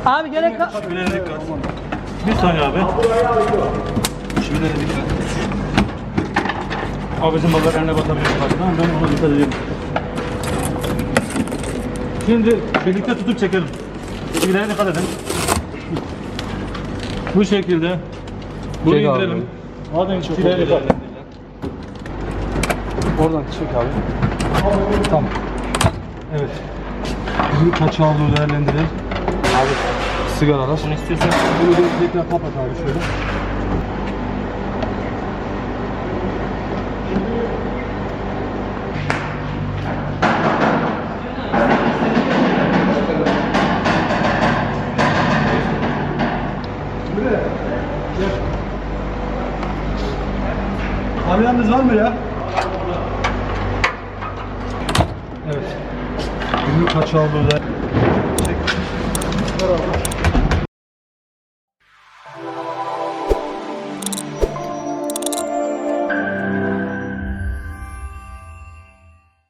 Abi gerek yok. Şivilere dikkat. Bir saniye abi. Şivilere dikkat. Abicim balıklar eline batabilir. Tamam, ben ona dikkat edeyim. Şimdi birlikte tutup çekelim. Şivilere dikkat edin. Bu şekilde. Bunu Çek abi. indirelim. Hadi şivilere dikkat. Oradan çek abi. Tamam. Evet. Bizim kaçı olduğu değerlendirelim. Abi sigaralar. Bunu istiyorsan. Bunu bir tekrar kapat abi şöyle. Kamyonunuz var mı ya? Evet. Günlük kaç aldığı da